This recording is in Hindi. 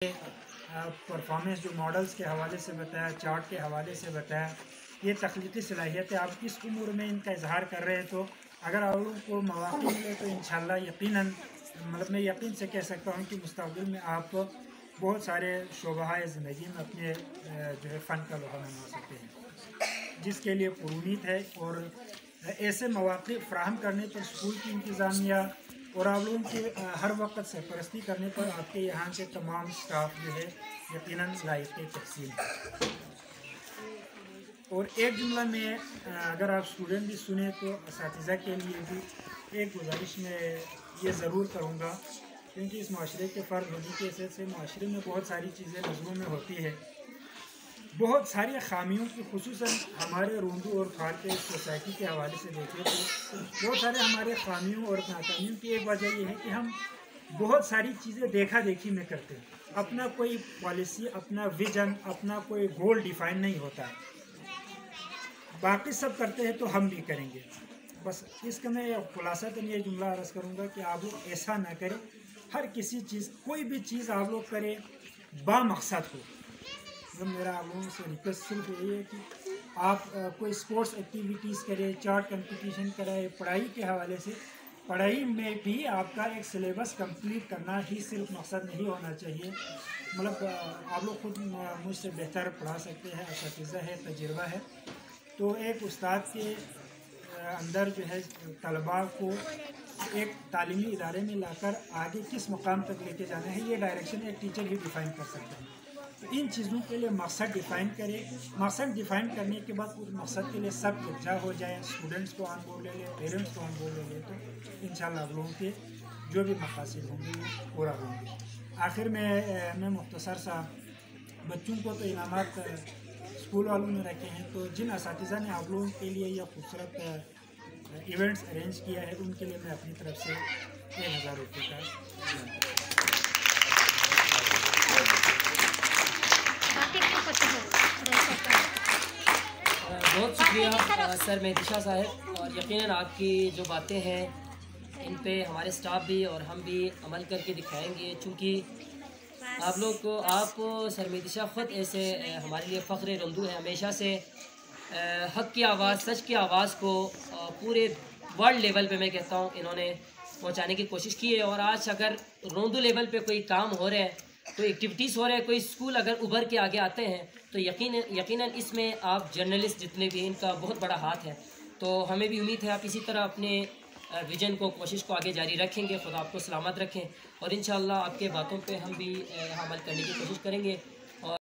परफॉर्मेंस जो मॉडल्स के हवाले से बताया, चार्ट के हवाले से बताया, ये तख्लीकी सलाहियत है। आप इस उम्र में इनका इजहार कर रहे हैं, तो अगर आप लोगों को मौक़ा मिले तो इंशाल्लाह यकीनन मैं यकीन से कह सकता हूँ कि मुस्तक़बिल में आप बहुत सारे शोबाए ज़िंदगी में अपने जो है फ़न का लोहा मनवा सकते हैं, जिसके लिए पुरुनीत है। और ऐसे मौक़े फ़राहम करने पर स्कूल की इंतज़ामिया और आप लोगों के हर वक्त सरपरस्ती करने पर आपके यहाँ के तमाम स्टाफ जो है यकीनन लायक़ तहसीन है। और एक जुमला में अगर आप स्टूडेंट भी सुने तो असातिज़ा के लिए भी एक गुजारिश मैं ये ज़रूर करूँगा, क्योंकि इस माशरे के फ़र्द होने की हैसियत से माशरे में बहुत सारी चीज़ें नज़रों में होती है, बहुत सारी ख़ामियों की, खुसूसन हमारे रोंदू और फाल के सोसाइटी के हवाले से देखें तो बहुत सारे हमारे ख़ामियों और नाकामियों की एक वजह यह है कि हम बहुत सारी चीज़ें देखा देखी में करते हैं। अपना कोई पॉलिसी, अपना विजन, अपना कोई गोल डिफ़ाइन नहीं होता है। बाकी सब करते हैं तो हम भी करेंगे। बस इसका मैं खुलासा तो ये जुमला अर्ज़ करूँगा कि आप लोग ऐसा ना करें। हर किसी चीज़, कोई भी चीज़ आप लोग करें बामकसद हो। तो मेरा आप लोगों से रिक्वेस्ट सिर्फ यही है कि आप कोई स्पोर्ट्स एक्टिविटीज़ करें, चार्ट कंपटीशन कराएं। पढ़ाई के हवाले से, पढ़ाई में भी आपका एक सिलेबस कंप्लीट करना ही सिर्फ मकसद नहीं होना चाहिए। आप लोग खुद मुझसे बेहतर पढ़ा सकते हैं, असातिज़ा है, तजुर्बा है। तो एक उस्ताद के अंदर जो है तलबा को एक तालीमी इदारे में लाकर आगे किस मुकाम तक लेके जाना है, ये डायरेक्शन एक टीचर ही डिफ़ाइन कर सकता है। तो इन चीज़ों के लिए मकसद डिफ़ाइन करें। मकसद डिफ़ाइन करने के बाद उस मकसद के लिए सब इकट्ठा हो जाए, स्टूडेंट्स को ऑन बोर्ड ले लें, पेरेंट्स को ऑन बोर्ड ले लें, तो इंशाल्लाह आप लोगों के जो भी मकासद होंगे वो पूरा होंगे। आखिर में मैं मुख्तसर सा बच्चों को तो इनामात स्कूल वालों ने रखे हैं, तो जिन असातिज़ा ने आप लोगों के लिए यह खूबसूरत इवेंट्स अरेंज किया है, उनके लिए मैं अपनी तरफ से 1000 रुपये का बहुत शुक्रिया सर मेहदी शाह साहब। और यकीनन आपकी जो बातें हैं इन पे हमारे स्टाफ भी और हम भी अमल करके दिखाएंगे, चूँकि आप लोग को, आप सर मेहदी शाह ख़ुद ऐसे हमारे लिए फ़ख्र रंदू है। हमेशा से हक़ की आवाज़, सच की आवाज़ को पूरे वर्ल्ड लेवल पे मैं कहता हूँ इन्होंने पहुँचाने की कोशिश की है। और आज अगर रोंदू लेवल पे कोई काम हो रहा है, कोई एक्टिविटीज़ हो रहा है, कोई स्कूल अगर उभर के आगे आते हैं, तो यकीनन इसमें आप जर्नलिस्ट जितने भी इनका बहुत बड़ा हाथ है। तो हमें भी उम्मीद है आप इसी तरह अपने विजन को, कोशिश को आगे जारी रखेंगे। खुदा आपको सलामत रखें और इंशाअल्लाह आपके बातों पे हम भी यहाँ अमल करने की कोशिश करेंगे।